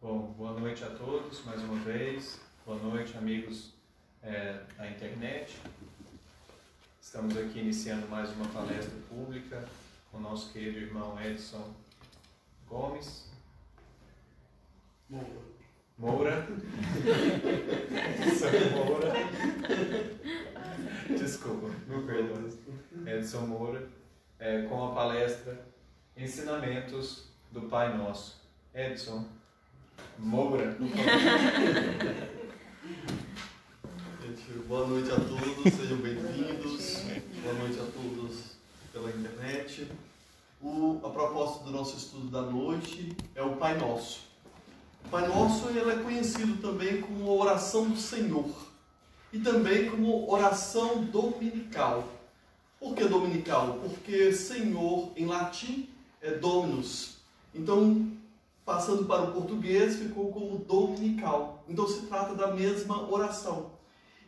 Bom, boa noite a todos, mais uma vez. Boa noite, amigos da internet. Estamos aqui iniciando mais uma palestra pública com o nosso querido irmão Edson Gomes. Moura. Edson Moura. Desculpa, meu perdão. Edson Moura, com a palestra Ensinamentos do Pai Nosso. Edson Moura. Gente, boa noite a todos, sejam bem-vindos. Boa noite a todos pela internet. A proposta do nosso estudo da noite é o Pai Nosso. O Pai Nosso ele é conhecido também como a oração do Senhor e também como oração dominical. Por que dominical? Porque Senhor em latim é Dominus. Então, passando para o português, ficou como dominical. Então se trata da mesma oração.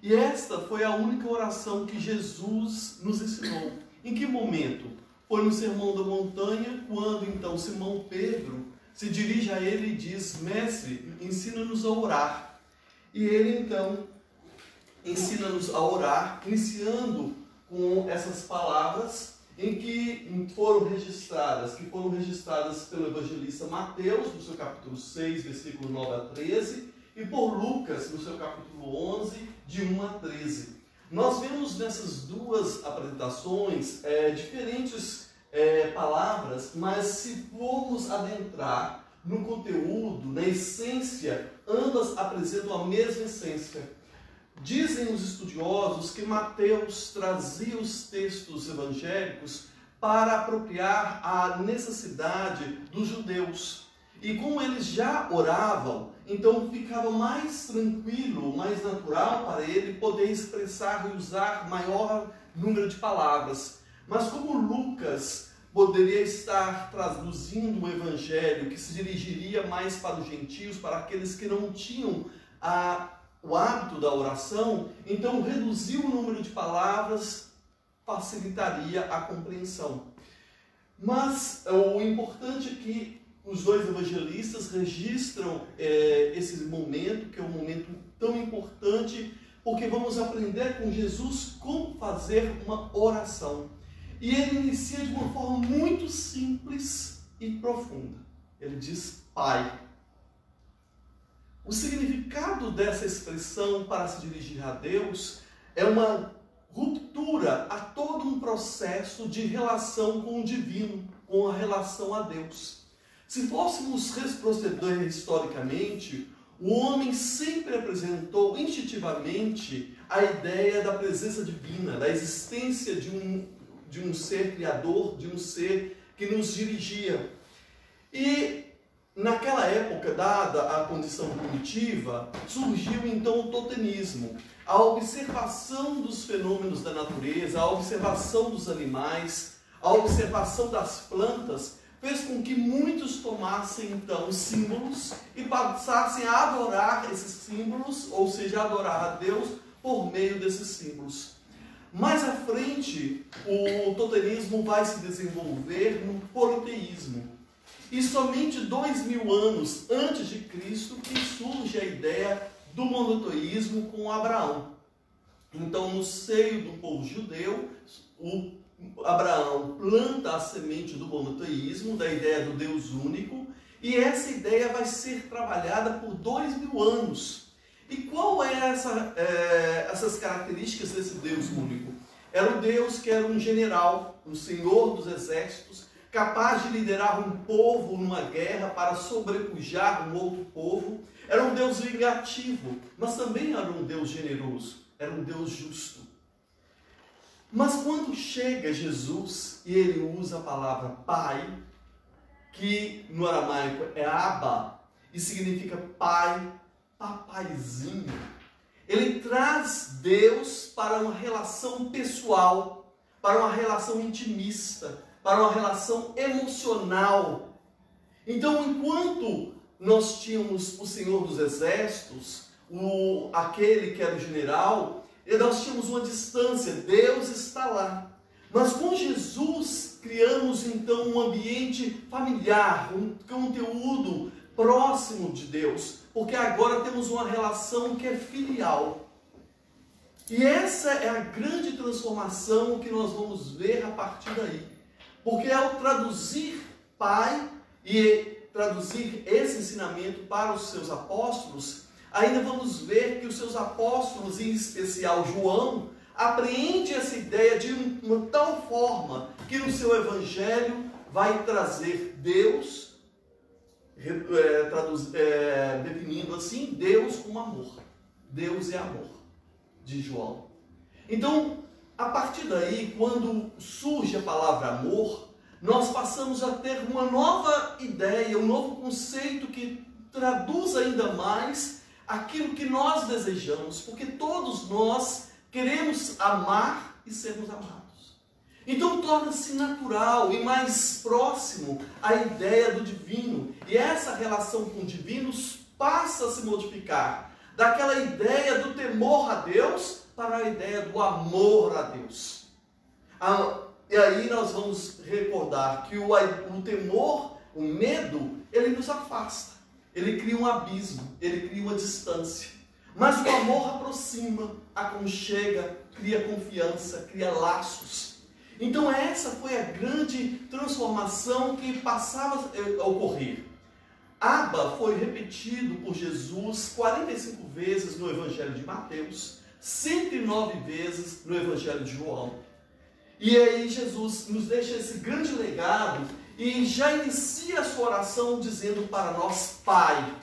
E esta foi a única oração que Jesus nos ensinou. Em que momento? Foi no Sermão da Montanha, quando então Simão Pedro se dirige a ele e diz: Mestre, ensina-nos a orar. E ele então ensina-nos a orar, iniciando com essas palavras que foram registradas pelo evangelista Mateus, no seu capítulo 6, versículo 9 a 13, e por Lucas, no seu capítulo 11, de 1 a 13. Nós vemos nessas duas apresentações diferentes palavras, mas se formos adentrar no conteúdo, na essência, ambas apresentam a mesma essência. Dizem os estudiosos que Mateus trazia os textos evangélicos para apropriar a necessidade dos judeus. E como eles já oravam, então ficava mais tranquilo, mais natural para ele poder expressar e usar maior número de palavras. Mas como Lucas poderia estar traduzindo um evangelho que se dirigiria mais para os gentios, para aqueles que não tinham o hábito da oração, então reduzir o número de palavras facilitaria a compreensão. Mas o importante é que os dois evangelistas registram esse momento, que é um momento tão importante, porque vamos aprender com Jesus como fazer uma oração. E ele inicia de uma forma muito simples e profunda. Ele diz Pai. O significado dessa expressão para se dirigir a Deus é uma ruptura a todo um processo de relação com o divino, com a relação a Deus. Se fôssemos retroceder historicamente, o homem sempre apresentou instintivamente a ideia da presença divina, da existência de um ser criador, de um ser que nos dirigia. E naquela época, dada a condição primitiva, surgiu então o totemismo, a observação dos fenômenos da natureza, a observação dos animais, a observação das plantas, fez com que muitos tomassem então símbolos e passassem a adorar esses símbolos, ou seja, adorar a Deus por meio desses símbolos. Mais à frente, o totemismo vai se desenvolver no politeísmo. E somente 2000 anos antes de Cristo que surge a ideia do monoteísmo com Abraão. Então, no seio do povo judeu, Abraão planta a semente do monoteísmo, da ideia do Deus único, e essa ideia vai ser trabalhada por 2000 anos. E qual é essas características desse Deus único? Era um Deus que era um general, um senhor dos exércitos, capaz de liderar um povo numa guerra para sobrepujar um outro povo. Era um Deus vingativo, mas também era um Deus generoso, era um Deus justo. Mas quando chega Jesus e ele usa a palavra Pai, que no aramaico é Abba, e significa pai, papaizinho, ele traz Deus para uma relação pessoal, para uma relação intimista, para uma relação emocional. Então, enquanto nós tínhamos o Senhor dos Exércitos, aquele que era o general, nós tínhamos uma distância, Deus está lá. Mas com Jesus criamos então um ambiente familiar, um conteúdo próximo de Deus, porque agora temos uma relação que é filial. E essa é a grande transformação que nós vamos ver a partir daí. Porque ao traduzir Pai e traduzir esse ensinamento para os seus apóstolos, ainda vamos ver que os seus apóstolos, em especial João, apreende essa ideia de uma tal forma que no seu evangelho vai trazer Deus, definindo assim, Deus como amor. Deus é amor, de João. Então, a partir daí, quando surge a palavra amor, nós passamos a ter uma nova ideia, um novo conceito que traduz ainda mais aquilo que nós desejamos, porque todos nós queremos amar e sermos amados. Então torna-se natural e mais próximo a ideia do divino, e essa relação com o divino passa a se modificar daquela ideia do temor a Deus para a ideia do amor a Deus. E aí nós vamos recordar que o temor, o medo, ele nos afasta. Ele cria um abismo, ele cria uma distância. Mas o amor aproxima, aconchega, cria confiança, cria laços. Então essa foi a grande transformação que passava a ocorrer. Abba foi repetido por Jesus 45 vezes no Evangelho de Mateus, 109 vezes no Evangelho de João. E aí Jesus nos deixa esse grande legado e já inicia a sua oração dizendo para nós Pai.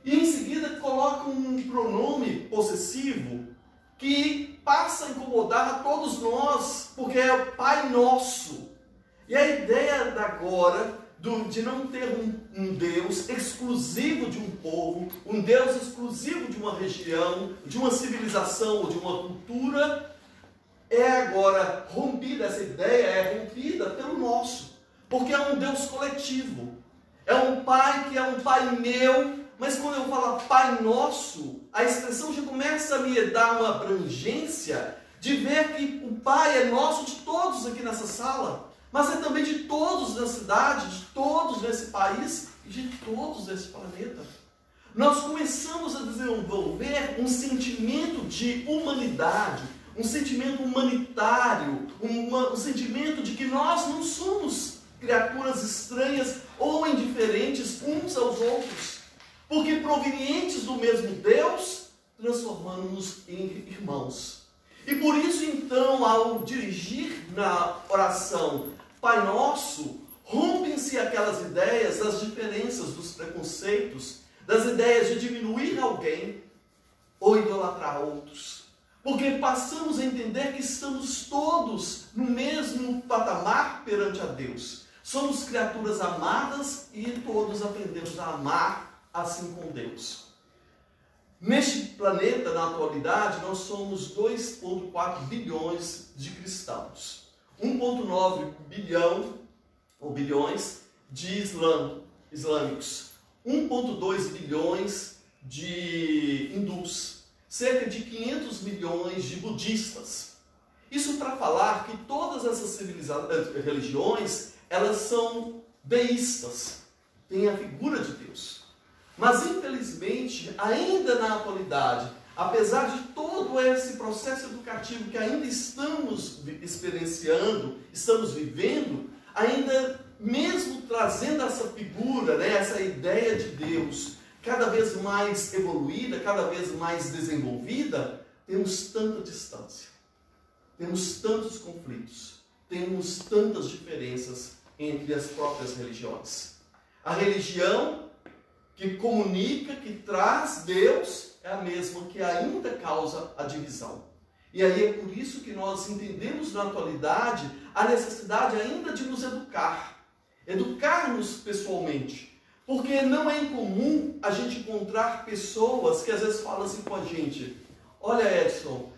E em seguida coloca um pronome possessivo que passa a incomodar a todos nós, porque é o Pai Nosso. E a ideia agora de não ter um Deus exclusivo de um povo, um Deus exclusivo de uma região, de uma civilização ou de uma cultura, é agora rompida, essa ideia é rompida pelo nosso, porque é um Deus coletivo, é um Pai que é um Pai meu, mas quando eu falo Pai Nosso, a expressão já começa a me dar uma abrangência de ver que o Pai é nosso de todos aqui nessa sala, mas é também de todos na cidade, de todos nesse país e de todos nesse planeta. Nós começamos a desenvolver um sentimento de humanidade, um sentimento humanitário, um sentimento de que nós não somos criaturas estranhas ou indiferentes uns aos outros, porque provenientes do mesmo Deus, transformando-nos em irmãos. E por isso então, ao dirigir na oração Pai Nosso, rompem-se aquelas ideias das diferenças, dos preconceitos, das ideias de diminuir alguém ou idolatrar outros. Porque passamos a entender que estamos todos no mesmo patamar perante a Deus. Somos criaturas amadas e todos aprendemos a amar assim com Deus. Neste planeta, na atualidade, nós somos 2,4 bilhões de cristãos. 1,9 bilhão ou bilhões de islâmicos. 1,2 bilhões de hindus. Cerca de 500 milhões de budistas. Isso para falar que todas essas religiões, elas são deístas, têm a figura de Deus. Mas infelizmente, ainda na atualidade, apesar de todo esse processo educativo que ainda estamos experienciando, estamos vivendo, ainda mesmo trazendo essa figura, essa ideia de Deus, cada vez mais evoluída, cada vez mais desenvolvida, temos tanta distância, temos tantos conflitos, temos tantas diferenças entre as próprias religiões. A religião que comunica, que traz Deus, é a mesma que ainda causa a divisão. E aí é por isso que nós entendemos na atualidade a necessidade ainda de nos educar-nos pessoalmente. Porque não é incomum a gente encontrar pessoas que às vezes falam assim com a gente: olha, Edson,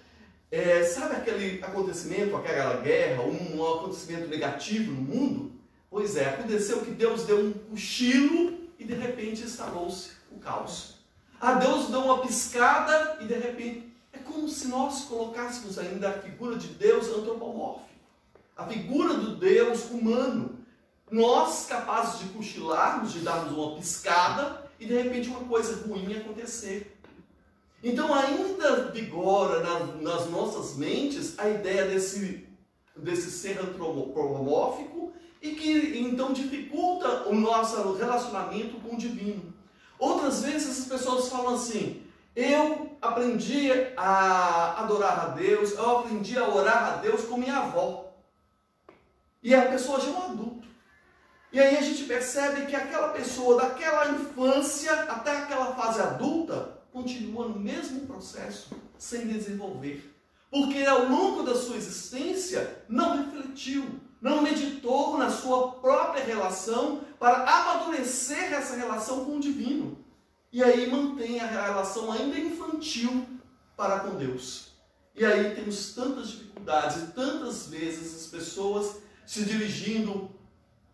sabe aquele acontecimento, aquela guerra, um acontecimento negativo no mundo? Pois é, aconteceu que Deus deu um cochilo e de repente instalou-se o caos. Deus deu uma piscada e de repente... É como se nós colocássemos ainda a figura de Deus antropomórfica, a figura do Deus humano, nós capazes de cochilarmos, de darmos uma piscada e de repente uma coisa ruim acontecer. Então ainda vigora nas nossas mentes a ideia desse ser antropomórfico e que então dificulta o nosso relacionamento com o divino. Outras vezes as pessoas falam assim: eu aprendi a adorar a Deus, eu aprendi a orar a Deus com minha avó. E a pessoa já é um adulto. E aí a gente percebe que aquela pessoa daquela infância até aquela fase adulta continua no mesmo processo, sem desenvolver. Porque ao longo da sua existência não refletiu, não meditou na sua própria relação para amadurecer essa relação com o divino. E aí mantém a relação ainda infantil para com Deus. E aí temos tantas dificuldades e tantas vezes as pessoas se dirigindo,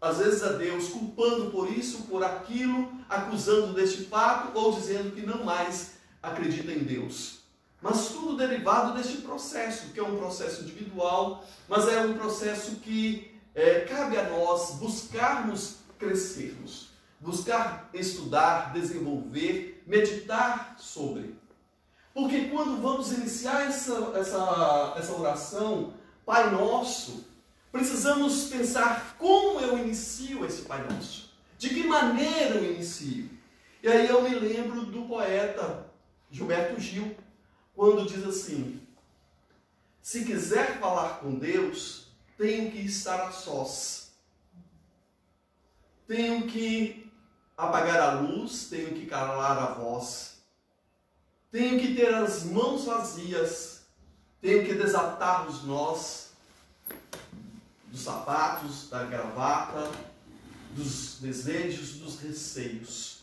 às vezes a Deus, culpando por isso, por aquilo, acusando deste fato ou dizendo que não mais acredita em Deus. Mas tudo derivado deste processo, que é um processo individual, mas é um processo que cabe a nós buscarmos crescermos, buscar estudar, desenvolver, meditar sobre. Porque quando vamos iniciar essa oração, Pai Nosso, precisamos pensar como eu inicio esse Pai Nosso. De que maneira eu inicio? E aí eu me lembro do poeta Gilberto Gil, quando diz assim: se quiser falar com Deus, tenho que estar a sós. Tenho que apagar a luz, tenho que calar a voz. Tenho que ter as mãos vazias, tenho que desatar os nós dos sapatos, da gravata, dos desejos, dos receios.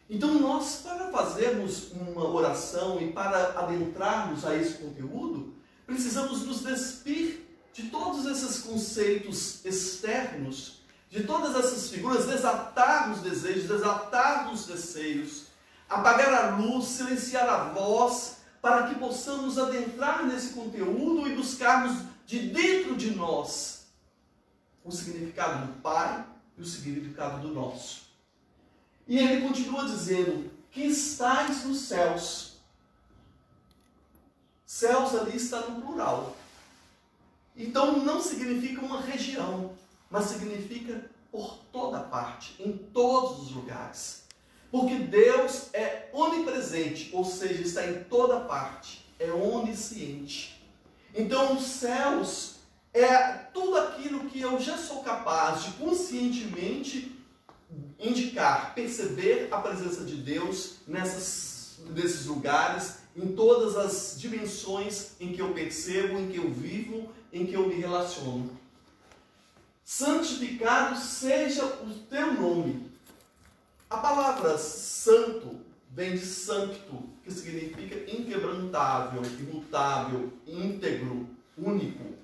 Então nós, para fazermos uma oração e para adentrarmos a esse conteúdo, precisamos nos despir de todos esses conceitos externos, de todas essas figuras, desatar os desejos, desatar os receios, apagar a luz, silenciar a voz, para que possamos adentrar nesse conteúdo e buscarmos de dentro de nós o significado do Pai e o significado do nosso. E ele continua dizendo: que estais nos céus. Céus ali está no plural. Então não significa uma região, mas significa por toda parte, em todos os lugares. Porque Deus é onipresente, ou seja, está em toda parte, é onisciente. Então os céus é tudo aquilo que eu já sou capaz de conscientemente indicar, perceber a presença de Deus nesses lugares, em todas as dimensões em que eu percebo, em que eu vivo, em que eu me relaciono. Santificado seja o teu nome. A palavra santo vem de sancto, que significa inquebrantável, imutável, íntegro, único.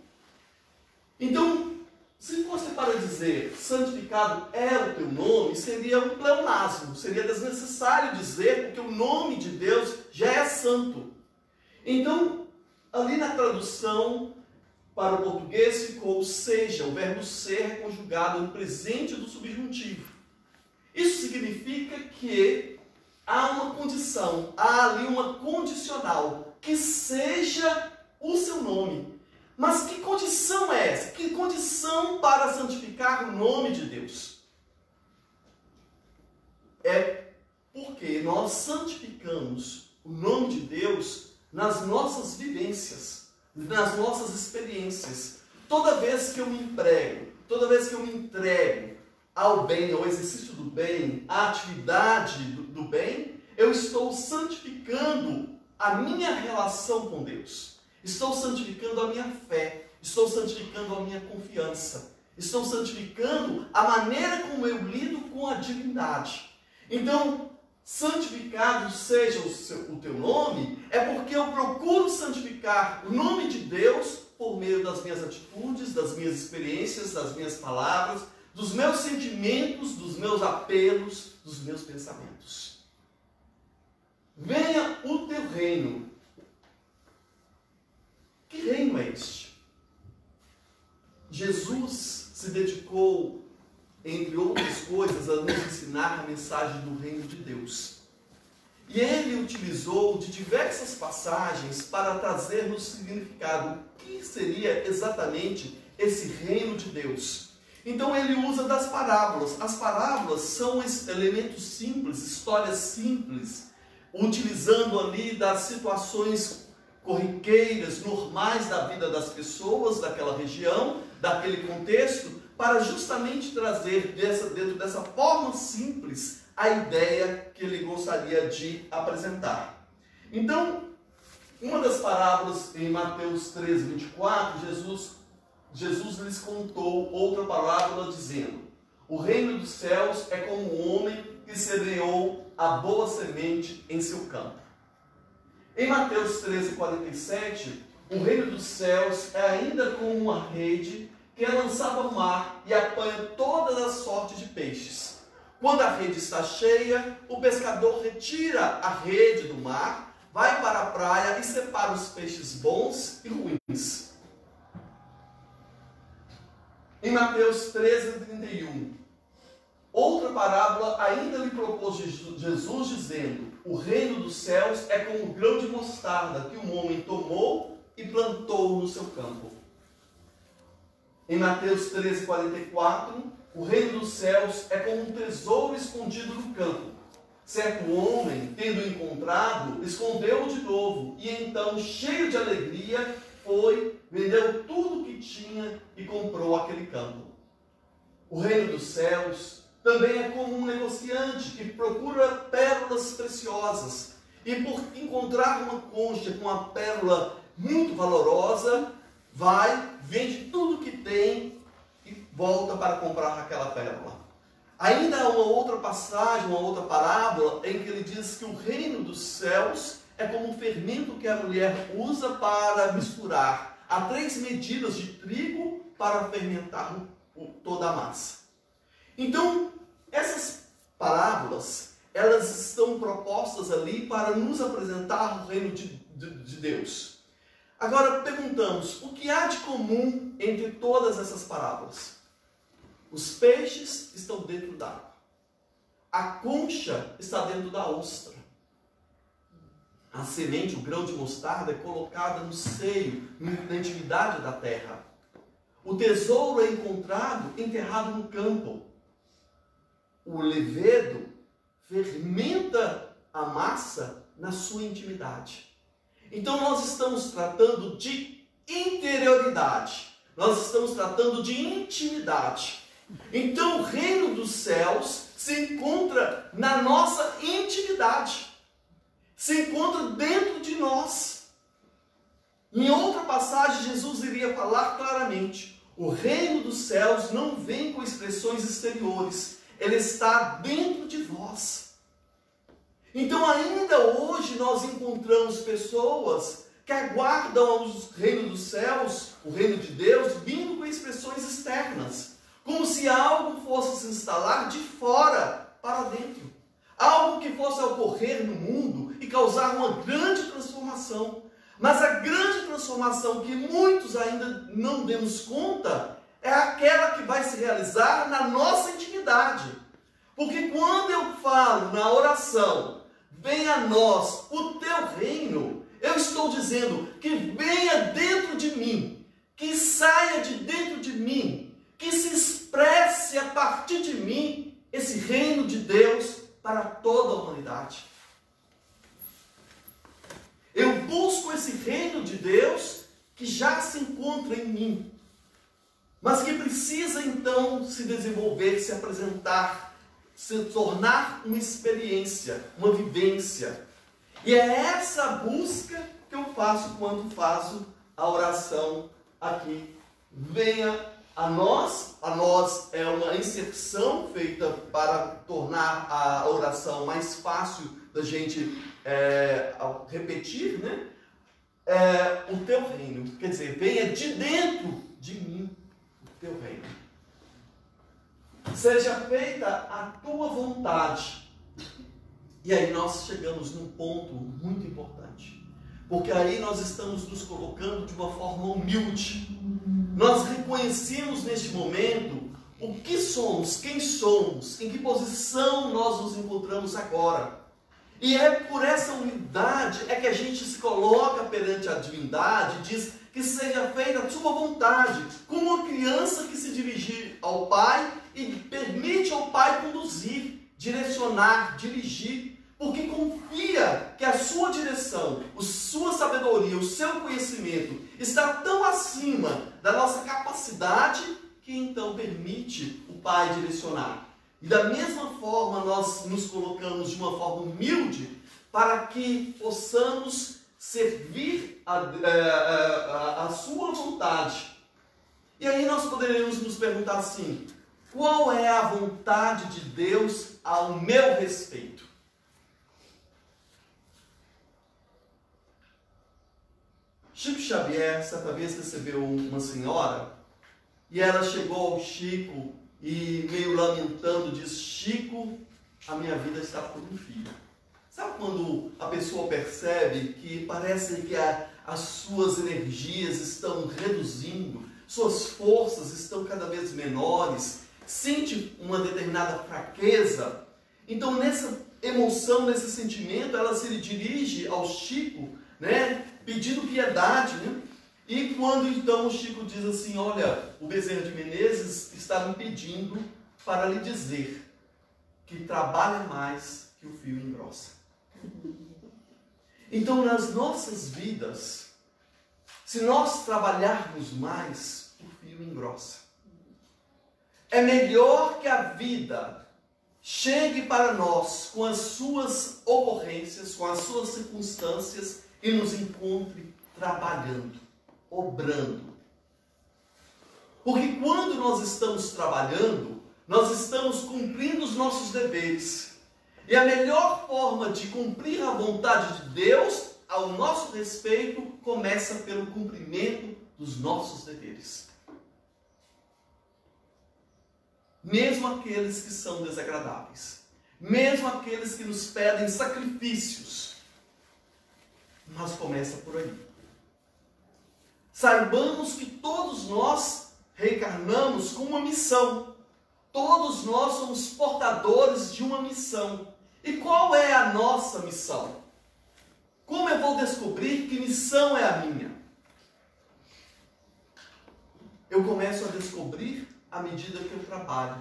Então, se fosse para dizer santificado é o teu nome, seria um pleonasmo, seria desnecessário dizer, porque o nome de Deus já é santo. Então, ali na tradução para o português ficou seja, o verbo ser é conjugado no presente do subjuntivo. Isso significa que há uma condição, há ali uma condicional, que seja o seu nome. Mas que condição é essa? Que condição para santificar o nome de Deus? É porque nós santificamos o nome de Deus nas nossas vivências, nas nossas experiências. Toda vez que eu me emprego, toda vez que eu me entrego ao bem, ao exercício do bem, à atividade do bem, eu estou santificando a minha relação com Deus. Estou santificando a minha fé, estou santificando a minha confiança, estou santificando a maneira como eu lido com a divindade. Então, santificado seja o teu nome, é porque eu procuro santificar o nome de Deus por meio das minhas atitudes, das minhas experiências, das minhas palavras, dos meus sentimentos, dos meus apelos, dos meus pensamentos. Venha o teu reino. Que reino é este? Jesus se dedicou entre outras coisas, a nos ensinar a mensagem do reino de Deus. E ele utilizou de diversas passagens para trazer-nos significado. O que seria exatamente esse reino de Deus? Então ele usa das parábolas. As parábolas são elementos simples, histórias simples, utilizando ali das situações corriqueiras, normais da vida das pessoas daquela região, daquele contexto, para justamente trazer dentro dessa forma simples a ideia que ele gostaria de apresentar. Então, uma das parábolas em Mateus 13, 24, Jesus lhes contou outra parábola dizendo: o reino dos céus é como um homem que semeou a boa semente em seu campo. Em Mateus 13, 47, o reino dos céus é ainda como uma rede que é lançada ao mar e apanha todas as sortes de peixes. Quando a rede está cheia, o pescador retira a rede do mar, vai para a praia e separa os peixes bons e ruins. Em Mateus 13, 31, outra parábola ainda lhe propôs Jesus, dizendo: o reino dos céus é como um grão de mostarda que um homem tomou e plantou no seu campo. Em Mateus 13, 44, o reino dos céus é como um tesouro escondido no campo. Certo homem, tendo encontrado, escondeu-o de novo, e então, cheio de alegria, foi, vendeu tudo o que tinha e comprou aquele campo. O reino dos céus também é como um negociante que procura pérolas preciosas, e por encontrar uma concha com uma pérola muito valorosa, vai, vende tudo o que tem e volta para comprar aquela pérola. Ainda há uma outra passagem, uma outra parábola, em que ele diz que o reino dos céus é como um fermento que a mulher usa para misturar. Há 3 medidas de trigo para fermentar toda a massa. Então, essas parábolas, elas estão propostas ali para nos apresentar o reino de Deus. Agora, perguntamos, o que há de comum entre todas essas parábolas? Os peixes estão dentro d'água. A concha está dentro da ostra. A semente, o grão de mostarda, é colocada no seio, na intimidade da terra. O tesouro é encontrado enterrado no campo. O levedo fermenta a massa na sua intimidade. Então nós estamos tratando de interioridade. Nós estamos tratando de intimidade. Então o reino dos céus se encontra na nossa intimidade. Se encontra dentro de nós. Em outra passagem, Jesus iria falar claramente: o reino dos céus não vem com expressões exteriores, ele está dentro de vós. Então, ainda hoje, nós encontramos pessoas que aguardam o reino dos céus, o reino de Deus, vindo com expressões externas, como se algo fosse se instalar de fora para dentro. Algo que fosse ocorrer no mundo e causar uma grande transformação. Mas a grande transformação que muitos ainda não demos conta é aquela que vai se realizar na nossa intimidade. Porque quando eu falo na oração, venha a nós o teu reino, eu estou dizendo que venha dentro de mim, que saia de dentro de mim, que se expresse a partir de mim esse reino de Deus para toda a humanidade. Eu busco esse reino de Deus que já se encontra em mim, mas que precisa então se desenvolver, se apresentar, se tornar uma experiência, uma vivência. E é essa busca que eu faço quando faço a oração aqui. Venha a nós é uma inserção feita para tornar a oração mais fácil da gente repetir, né? O teu reino, quer dizer, venha de dentro de mim o teu reino. Seja feita a tua vontade. E aí nós chegamos num ponto muito importante, porque aí nós estamos nos colocando de uma forma humilde. Nós reconhecemos neste momento o que somos, quem somos, em que posição nós nos encontramos agora. E é por essa humildade é que a gente se coloca perante a divindade e diz que seja feita a sua vontade, como uma criança que se dirige ao Pai e permite ao Pai conduzir, direcionar, dirigir, porque confia que a sua direção, a sua sabedoria, o seu conhecimento está tão acima da nossa capacidade que então permite o Pai direcionar. E da mesma forma nós nos colocamos de uma forma humilde para que possamos servir a sua vontade. E aí nós poderíamos nos perguntar assim: qual é a vontade de Deus ao meu respeito? Chico Xavier, certa vez, recebeu uma senhora e ela chegou ao Chico e, meio lamentando, diz: Chico, a minha vida está por um fio. Sabe quando a pessoa percebe que parece que as suas energias estão reduzindo, suas forças estão cada vez menores, sente uma determinada fraqueza? Então, nessa emoção, nesse sentimento, ela se dirige ao Chico, né, pedindo piedade, né? E quando então o Chico diz assim: olha, o Bezerra de Menezes está me pedindo para lhe dizer que trabalha mais que o fio engrossa. Então, nas nossas vidas, se nós trabalharmos mais, o fio engrossa. É melhor que a vida chegue para nós com as suas ocorrências, com as suas circunstâncias e nos encontre trabalhando, obrando. Porque quando nós estamos trabalhando, nós estamos cumprindo os nossos deveres. E a melhor forma de cumprir a vontade de Deus ao nosso respeito começa pelo cumprimento dos nossos deveres. Mesmo aqueles que são desagradáveis, mesmo aqueles que nos pedem sacrifícios, mas começa por aí. Saibamos que todos nós reencarnamos com uma missão. Todos nós somos portadores de uma missão. E qual é a nossa missão? Como eu vou descobrir que missão é a minha? Eu começo a descobrir à medida que eu trabalho,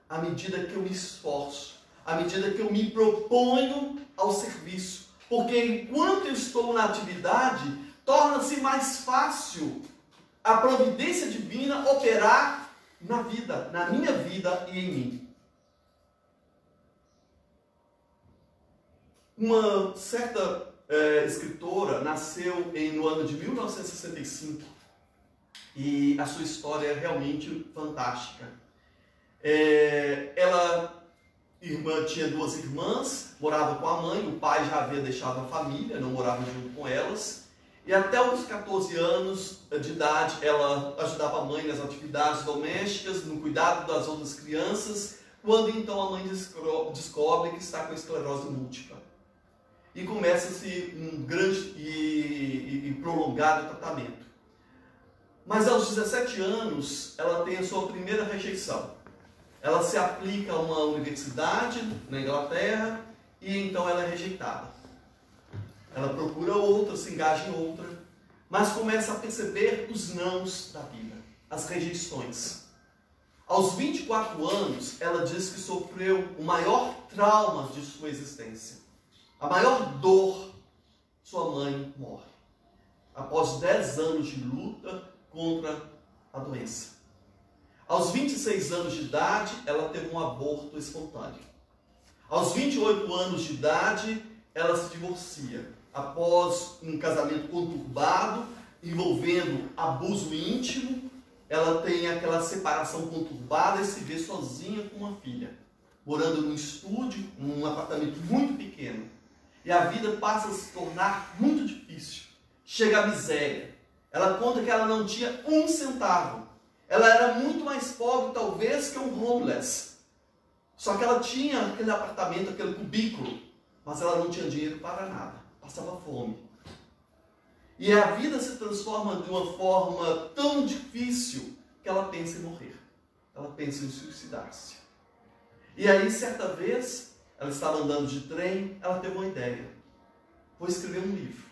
à medida que eu me esforço, à medida que eu me proponho ao serviço. Porque enquanto eu estou na atividade, torna-se mais fácil a providência divina operar na vida, na minha vida e em mim. Uma certa escritora nasceu no ano de 1965 e a sua história é realmente fantástica. Ela tinha duas irmãs, morava com a mãe, o pai já havia deixado a família, não morava junto com elas. E até os 14 anos de idade, ela ajudava a mãe nas atividades domésticas, no cuidado das outras crianças, quando então a mãe descobre que está com esclerose múltipla. E começa-se um grande e prolongado tratamento. Mas aos 17 anos, ela tem a sua primeira rejeição. Ela se aplica a uma universidade na Inglaterra e então ela é rejeitada. Ela procura outra, se engaja em outra, mas começa a perceber os nãos da vida, as rejeições. Aos 24 anos, ela diz que sofreu o maior trauma de sua existência. A maior dor, sua mãe morre. Após 10 anos de luta contra a doença. Aos 26 anos de idade, ela teve um aborto espontâneo. Aos 28 anos de idade, ela se divorcia. Após um casamento conturbado, envolvendo abuso íntimo, ela tem aquela separação conturbada e se vê sozinha com uma filha. Morando num estúdio, num apartamento muito pequeno. E a vida passa a se tornar muito difícil. Chega à miséria. Ela conta que ela não tinha um centavo. Ela era muito mais pobre, talvez, que um homeless. Só que ela tinha aquele apartamento, aquele cubículo. Mas ela não tinha dinheiro para nada. Passava fome. E a vida se transforma de uma forma tão difícil que ela pensa em morrer. ela pensa em suicidar-se. E aí, certa vez, ela estava andando de trem, ela teve uma ideia. Vou escrever um livro.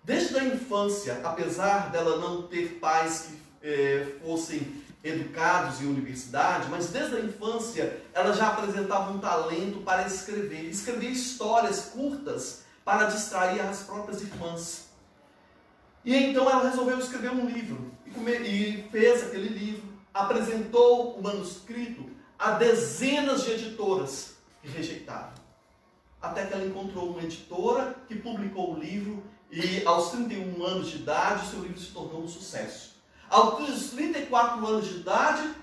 Desde a infância, apesar dela não ter pais que fossem educados em universidade, mas desde a infância ela já apresentava um talento para escrever histórias curtas para distrair as próprias irmãs. E então ela resolveu escrever um livro e fez aquele livro, apresentou o manuscrito a dezenas de editoras que rejeitaram. Até que ela encontrou uma editora que publicou o livro e aos 31 anos de idade o seu livro se tornou um sucesso. Aos 34 anos de idade,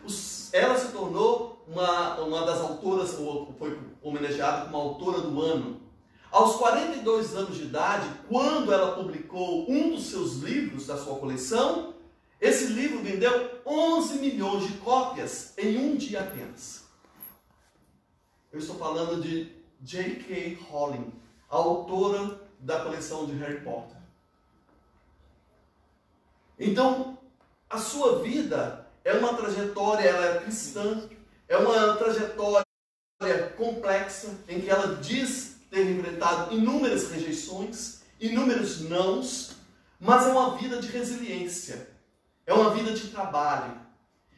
ela se tornou uma das autoras, ou foi homenageada como autora do ano. Aos 42 anos de idade, quando ela publicou um dos seus livros da sua coleção, esse livro vendeu 11 milhões de cópias em um dia apenas. Eu estou falando de J.K. Rowling, a autora da coleção de Harry Potter. Então, a sua vida é uma trajetória, ela é cristã, é uma trajetória complexa, em que ela diz ter enfrentado inúmeras rejeições, inúmeros nãos, mas é uma vida de resiliência, é uma vida de trabalho.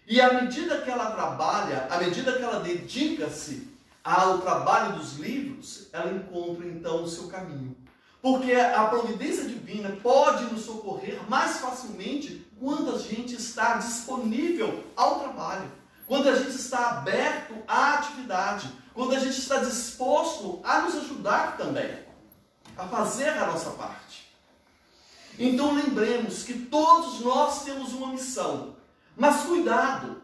E à medida que ela trabalha, à medida que ela dedica-se ao trabalho dos livros, ela encontra então o seu caminho. Porque a providência divina pode nos socorrer mais facilmente quando a gente está disponível ao trabalho, quando a gente está aberto à atividade, quando a gente está disposto a nos ajudar também, a fazer a nossa parte. Então lembremos que todos nós temos uma missão, mas cuidado,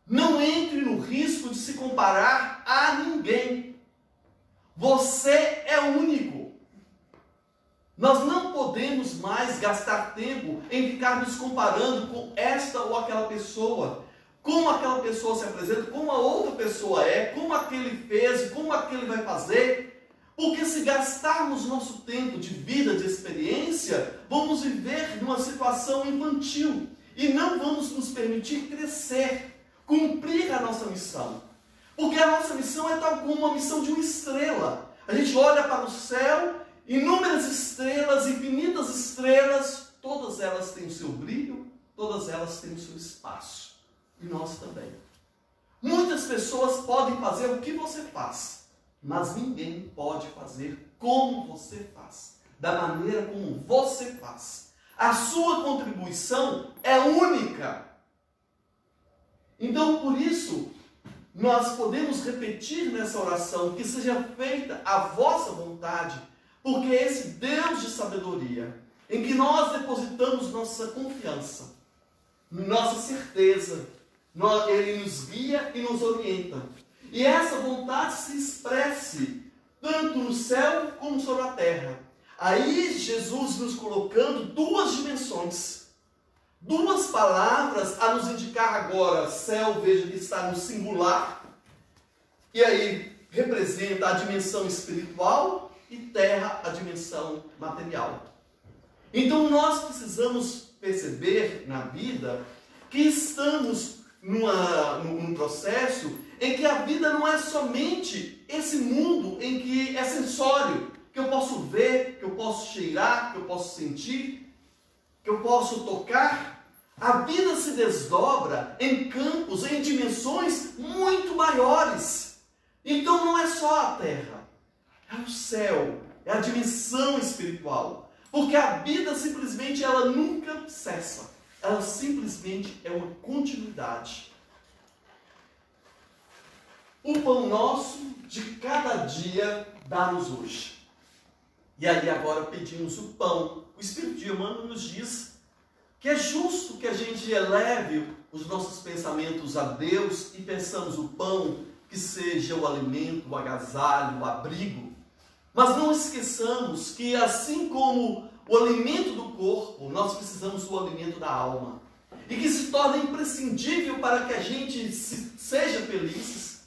não entre no risco de se comparar a ninguém. Você é único. Nós não podemos mais gastar tempo em ficar nos comparando com esta ou aquela pessoa, como aquela pessoa se apresenta, como a outra pessoa é, como aquele fez, como aquele vai fazer. Porque se gastarmos nosso tempo de vida, de experiência, vamos viver numa situação infantil e não vamos nos permitir crescer, cumprir a nossa missão. Porque a nossa missão é tal como uma missão de uma estrela. A gente olha para o céu, inúmeras estrelas, infinitas estrelas, todas elas têm o seu brilho, todas elas têm o seu espaço. E nós também. Muitas pessoas podem fazer o que você faz, mas ninguém pode fazer como você faz, da maneira como você faz. A sua contribuição é única. Então, por isso, nós podemos repetir nessa oração que seja feita a vossa vontade, porque é esse Deus de sabedoria, em que nós depositamos nossa confiança, nossa certeza, Ele nos guia e nos orienta. E essa vontade se expresse tanto no céu como sobre a terra. Aí Jesus nos colocando duas dimensões, duas palavras a nos indicar agora. Céu, veja que está no singular, e aí representa a dimensão espiritual, e terra a dimensão material. Então nós precisamos perceber na vida que estamos num processo em que a vida não é somente esse mundo em que é sensório, que eu posso ver, que eu posso cheirar, que eu posso sentir, que eu posso tocar. A vida se desdobra em campos, em dimensões muito maiores. Então não é só a terra, é o céu, é a dimensão espiritual. Porque a vida simplesmente ela nunca cessa. Ela simplesmente é uma continuidade. O pão nosso de cada dia dá-nos hoje. E aí agora pedimos o pão. O Espírito de Emmanuel nos diz que é justo que a gente eleve os nossos pensamentos a Deus e peçamos o pão que seja o alimento, o agasalho, o abrigo. Mas não esqueçamos que assim como o alimento do corpo, nós precisamos do alimento da alma. E que se torna imprescindível para que a gente seja feliz,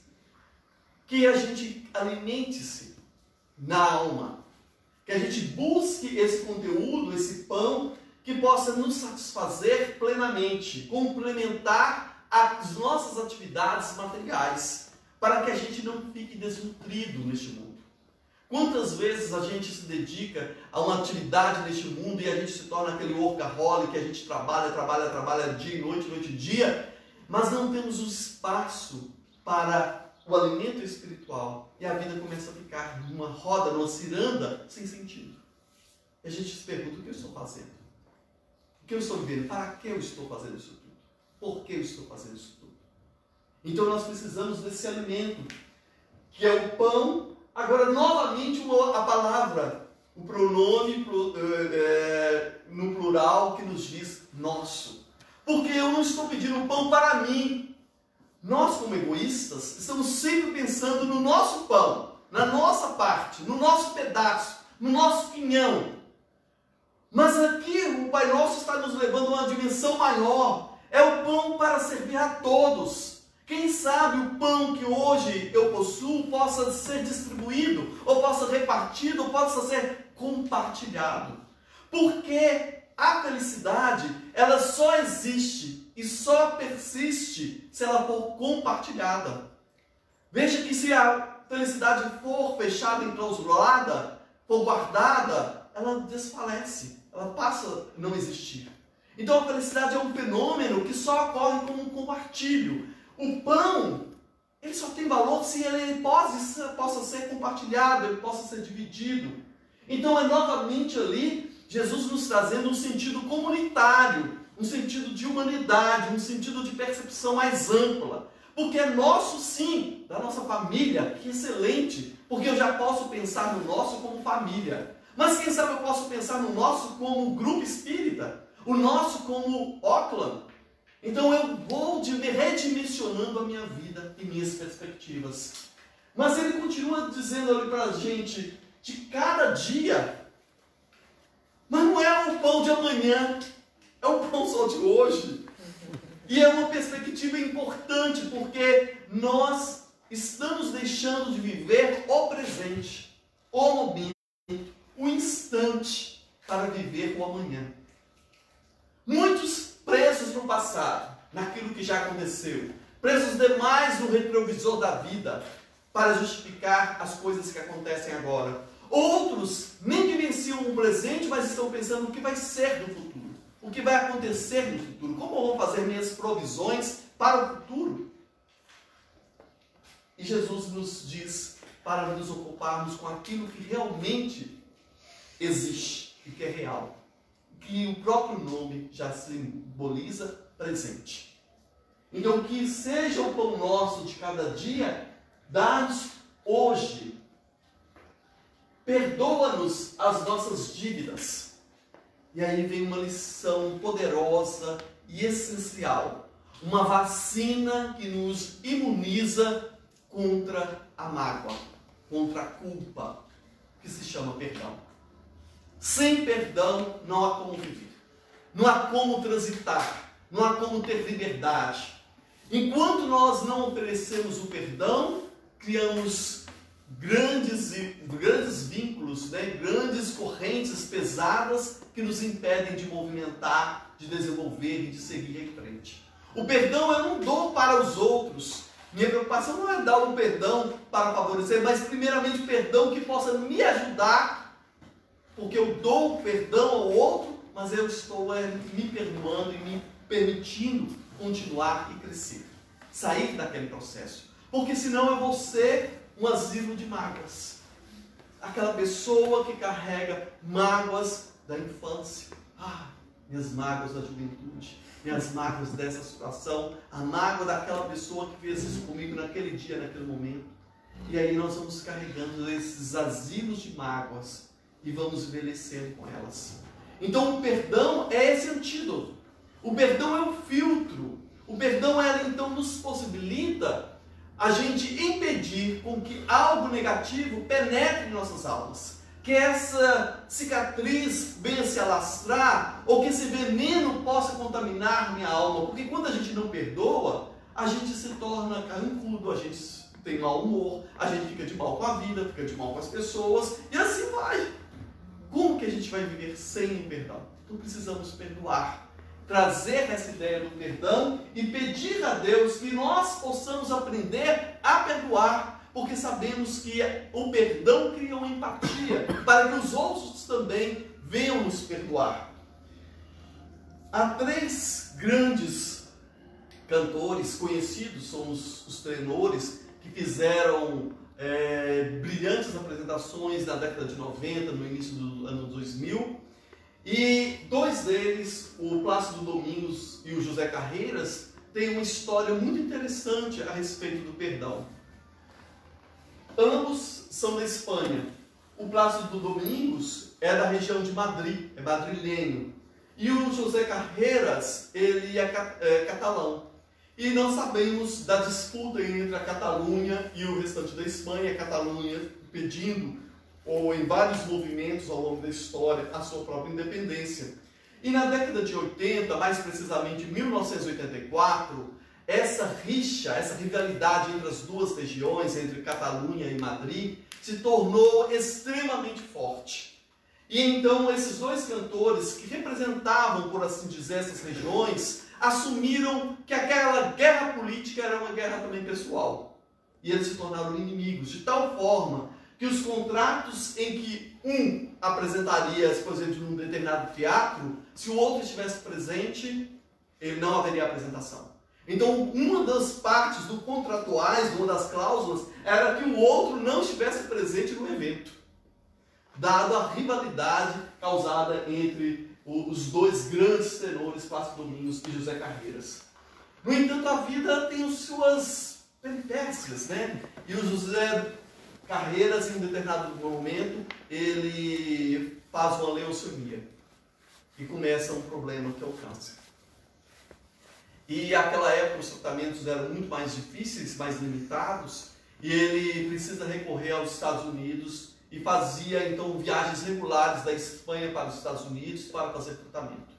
que a gente alimente-se na alma. Que a gente busque esse conteúdo, esse pão, que possa nos satisfazer plenamente, complementar as nossas atividades materiais, para que a gente não fique desnutrido neste mundo. Quantas vezes a gente se dedica a uma atividade neste mundo e a gente se torna aquele workaholic, que a gente trabalha dia e noite e dia, mas não temos o espaço para o alimento espiritual e a vida começa a ficar numa roda, numa ciranda sem sentido. E a gente se pergunta: o que eu estou fazendo? O que eu estou vivendo? Para que eu estou fazendo isso tudo? Por que eu estou fazendo isso tudo? Então nós precisamos desse alimento, que é o pão. Agora, novamente, a palavra, o pronome no plural que nos diz nosso. Porque eu não estou pedindo pão para mim. Nós, como egoístas, estamos sempre pensando no nosso pão, na nossa parte, no nosso pedaço, no nosso quinhão. Mas aqui o Pai Nosso está nos levando a uma dimensão maior. É o pão para servir a todos. Quem sabe o pão que hoje eu possuo possa ser distribuído, ou possa ser repartido, ou possa ser compartilhado. Porque a felicidade, ela só existe e só persiste se ela for compartilhada. Veja que se a felicidade for fechada, enclausurada, for guardada, ela desfalece, ela passa a não existir. Então a felicidade é um fenômeno que só ocorre como um compartilho. O pão, ele só tem valor se ele possa ser compartilhado, ele possa ser dividido. Então é novamente ali Jesus nos trazendo um sentido comunitário, um sentido de humanidade, um sentido de percepção mais ampla. Porque é nosso sim, da nossa família, que excelente, porque eu já posso pensar no nosso como família. Mas quem sabe eu posso pensar no nosso como grupo espírita, o nosso como Auckland. Então eu vou redimensionando a minha vida e minhas perspectivas. Mas ele continua dizendo ali para a gente, de cada dia, mas não é o pão de amanhã, é o pão só de hoje. E é uma perspectiva importante, porque nós estamos deixando de viver o presente, o momento, o instante, para viver o amanhã. Muitos presos no passado, naquilo que já aconteceu, presos demais no retrovisor da vida, para justificar as coisas que acontecem agora. Outros nem vivenciam o presente, mas estão pensando no que vai ser no futuro, o que vai acontecer no futuro, como eu vou fazer minhas provisões para o futuro. E Jesus nos diz para nos ocuparmos com aquilo que realmente existe e que é real, que o próprio nome já simboliza presente. Então, que seja o pão nosso de cada dia, dá-nos hoje. Perdoa-nos as nossas dívidas. E aí vem uma lição poderosa e essencial. Uma vacina que nos imuniza contra a mágoa, contra a culpa, que se chama perdão. Sem perdão não há como viver. Não há como transitar. Não há como ter liberdade. Enquanto nós não oferecemos o perdão, criamos grandes vínculos, grandes correntes pesadas que nos impedem de movimentar, de desenvolver e de seguir em frente. O perdão eu não dou para os outros. Minha preocupação não é dar o perdão para favorecer, mas primeiramente perdão que possa me ajudar, porque eu dou o perdão ao outro, mas eu estou me perdoando e me permitindo continuar e crescer, sair daquele processo. Porque senão eu vou ser um asilo de mágoas. Aquela pessoa que carrega mágoas da infância. Minhas mágoas da juventude, minhas mágoas dessa situação, a mágoa daquela pessoa que fez isso comigo naquele dia, naquele momento. E aí nós vamos carregando esses asilos de mágoas e vamos envelhecendo com elas. Então o perdão é esse antídoto. O perdão é um filtro. O perdão, então, nos possibilita a gente impedir com que algo negativo penetre em nossas almas. Que essa cicatriz venha se alastrar, ou que esse veneno possa contaminar minha alma. Porque quando a gente não perdoa, a gente se torna carrancudo, a gente tem mau humor, a gente fica de mal com a vida, fica de mal com as pessoas, e assim vai. Como que a gente vai viver sem o perdão? Então precisamos perdoar. trazer essa ideia do perdão e pedir a Deus que nós possamos aprender a perdoar, porque sabemos que o perdão cria uma empatia para que os outros também venham nos perdoar. Há 3 grandes cantores conhecidos, são os tenores, que fizeram brilhantes apresentações na década de 90, no início do ano 2000, e 2 deles, o Plácido Domingos e o José Carreiras, têm uma história muito interessante a respeito do perdão. Ambos são da Espanha. O Plácido Domingos é da região de Madrid, é madrilenho. E o José Carreiras, ele é catalão. E nós sabemos da disputa entre a Catalunha e o restante da Espanha, a Catalunha pedindo, ou em vários movimentos ao longo da história, a sua própria independência. E na década de 80, mais precisamente em 1984, essa rixa, essa rivalidade entre as duas regiões, entre Catalunha e Madrid, se tornou extremamente forte. E então esses 2 cantores, que representavam, por assim dizer, essas regiões, assumiram que aquela guerra política era uma guerra também pessoal. E eles se tornaram inimigos, de tal forma que os contratos em que um apresentaria, por exemplo, num determinado teatro, se o outro estivesse presente, ele não haveria apresentação. Então, uma das partes do contratuais, uma das cláusulas, era que o outro não estivesse presente no evento, dado a rivalidade causada entre os 2 grandes tenores, Plácido Domingos e José Carreiras. No entanto, a vida tem as suas peripécias, né? E o José Carreiras, em um determinado momento, ele faz uma leucemia e começa um problema que é o câncer. E naquela época os tratamentos eram muito mais difíceis, mais limitados, e ele precisa recorrer aos Estados Unidos e fazia então viagens regulares da Espanha para os Estados Unidos para fazer tratamento.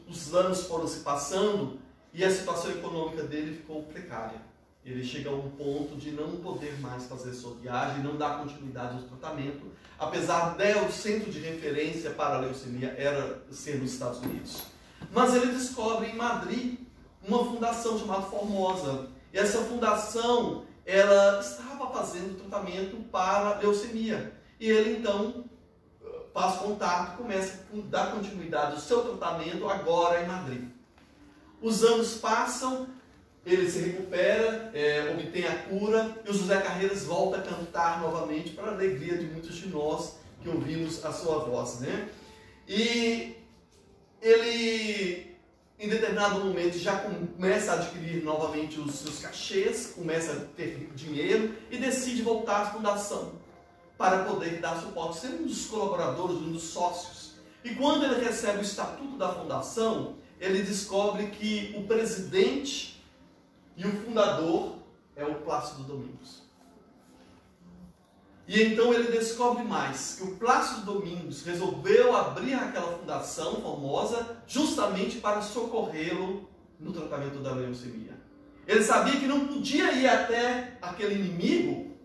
Os anos foram se passando e a situação econômica dele ficou precária. Ele chega a um ponto de não poder mais fazer sua viagem, não dar continuidade ao tratamento, apesar de o centro de referência para a leucemia era ser nos Estados Unidos. Mas ele descobre em Madrid uma fundação chamada Formosa. E essa fundação, ela estava fazendo tratamento para a leucemia. E ele então faz contato, começa a dar continuidade ao seu tratamento agora em Madrid. Os anos passam, ele se recupera, obtém a cura, e o José Carreiras volta a cantar novamente para a alegria de muitos de nós que ouvimos a sua voz, né? E ele, em determinado momento, já começa a adquirir novamente os seus cachês, começa a ter dinheiro e decide voltar à fundação para poder dar suporte, ser um dos colaboradores, um dos sócios. E quando ele recebe o estatuto da fundação, ele descobre que o presidente e o fundador é o Plácido Domingos. E então ele descobre mais, que o Plácido Domingos resolveu abrir aquela fundação Formosa justamente para socorrê-lo no tratamento da leucemia. Ele sabia que não podia ir até aquele inimigo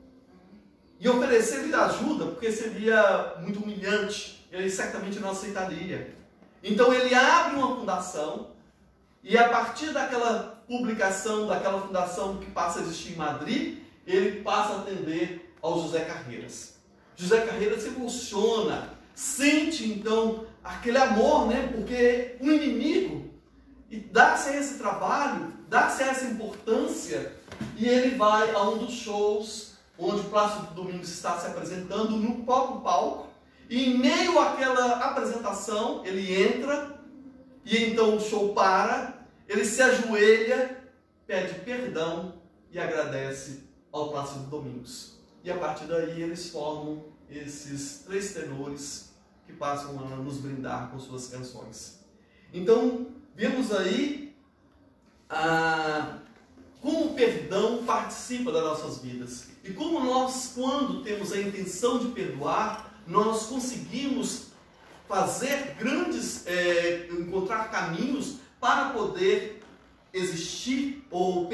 e oferecer-lhe ajuda, porque seria muito humilhante, ele certamente não aceitaria. Então ele abre uma fundação e a partir daquela publicação, daquela fundação que passa a existir em Madrid, ele passa a atender ao José Carreiras. José Carreiras se emociona, sente então aquele amor, né? Porque um inimigo, e dá-se a esse trabalho, dá-se a essa importância, e ele vai a um dos shows onde o Plácido Domingos está se apresentando no próprio palco, e em meio àquela apresentação, ele entra, e então o show para, ele se ajoelha, pede perdão e agradece ao Plácido Domingos. E a partir daí eles formam esses 3 tenores que passam a nos brindar com suas canções. Então, vemos aí como o perdão participa das nossas vidas. E como nós, quando temos a intenção de perdoar, nós conseguimos fazer encontrar caminhos para poder existir ou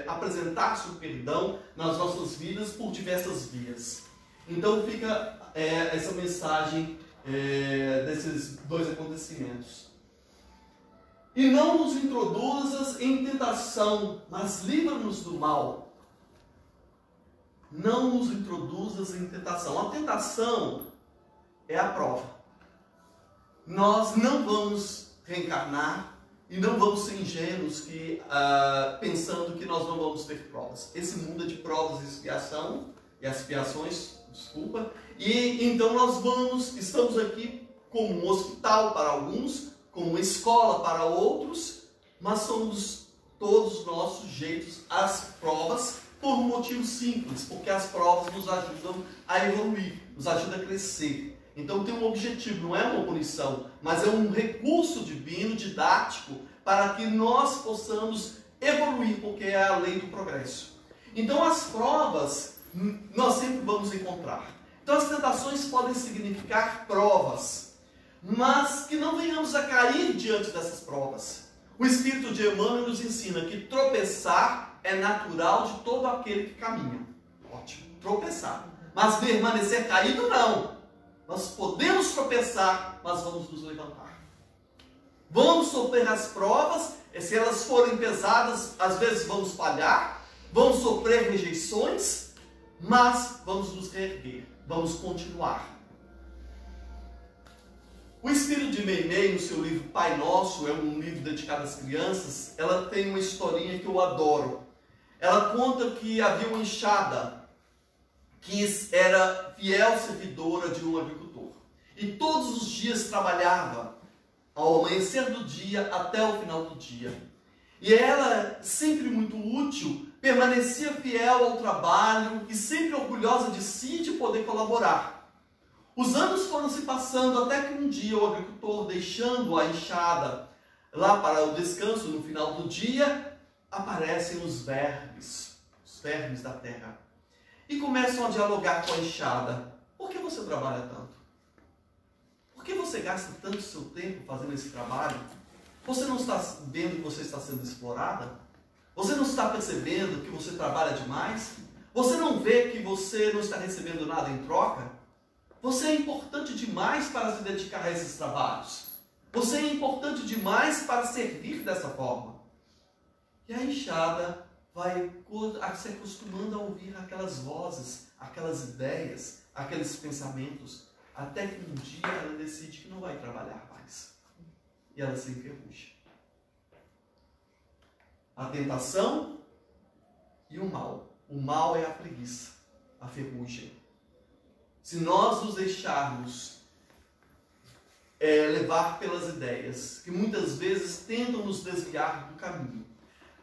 apresentar-se o perdão nas nossas vidas por diversas vias. Então fica essa mensagem desses 2 acontecimentos. E não nos introduzas em tentação, mas livra-nos do mal. Não nos introduzas em tentação. A tentação é a prova. Nós não vamos reencarnar e não vamos ser ingênuos pensando que nós não vamos ter provas. Esse mundo é de provas e expiações, desculpa. E então estamos aqui como um hospital para alguns, como uma escola para outros, mas somos todos nós sujeitos às provas por um motivo simples, porque as provas nos ajudam a evoluir, nos ajudam a crescer. Então tem um objetivo, não é uma punição, mas é um recurso divino, didático, para que nós possamos evoluir, porque é a lei do progresso. Então as provas nós sempre vamos encontrar. Então as tentações podem significar provas, mas que não venhamos a cair diante dessas provas. O Espírito de Emmanuel nos ensina que tropeçar é natural de todo aquele que caminha. Ótimo, tropeçar. Mas permanecer caído, não. Nós podemos tropeçar, mas vamos nos levantar. Vamos sofrer as provas, se elas forem pesadas, às vezes vamos falhar, vamos sofrer rejeições, mas vamos nos reerguer, vamos continuar. O Espírito de Meimei, no seu livro Pai Nosso, é um livro dedicado às crianças, ela tem uma historinha que eu adoro. Ela conta que havia uma enxada que era fiel servidora de um agricultor. E todos os dias trabalhava, ao amanhecer do dia até o final do dia. E ela, sempre muito útil, permanecia fiel ao trabalho e sempre orgulhosa de si e de poder colaborar. Os anos foram se passando até que um dia o agricultor, deixando a enxada lá para o descanso no final do dia, aparecem os vermes da terra. E começam a dialogar com a enxada. Por que você trabalha tanto? Por que você gasta tanto seu tempo fazendo esse trabalho? Você não está vendo que você está sendo explorada? Você não está percebendo que você trabalha demais? Você não vê que você não está recebendo nada em troca? Você é importante demais para se dedicar a esses trabalhos. Você é importante demais para servir dessa forma. E a enxada vai se acostumando a ouvir aquelas vozes, aquelas ideias, aqueles pensamentos, até que um dia ela decide que não vai trabalhar mais. E ela se enferruja. A tentação e o mal. O mal é a preguiça, a ferrugem. Se nós nos deixarmos levar pelas ideias, que muitas vezes tentam nos desviar do caminho.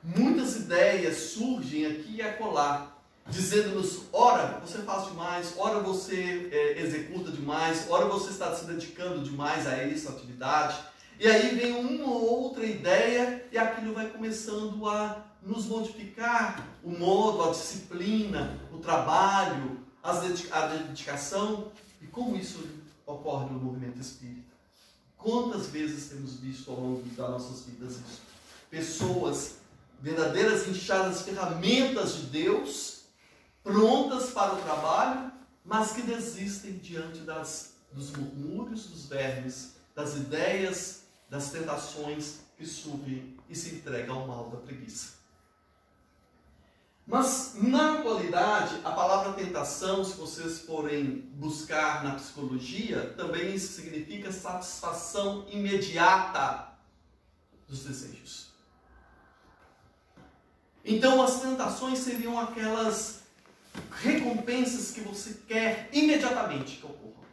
Muitas ideias surgem aqui e acolá, dizendo-nos, ora, você faz demais, ora você executa demais, ora você está se dedicando demais a essa atividade. E aí vem uma ou outra ideia e aquilo vai começando a nos modificar o modo, a disciplina, o trabalho, a dedicação. E como isso ocorre no movimento espírita? Quantas vezes temos visto ao longo das nossas vidas isso? Pessoas, verdadeiras enxadas, ferramentas de Deus, prontas para o trabalho, mas que desistem diante dos murmúrios, dos vermes, das ideias, das tentações que surgem e se entregam ao mal da preguiça. Mas, na atualidade, a palavra tentação, se vocês forem buscar na psicologia, também significa satisfação imediata dos desejos. Então, as tentações seriam aquelas recompensas que você quer imediatamente que ocorram.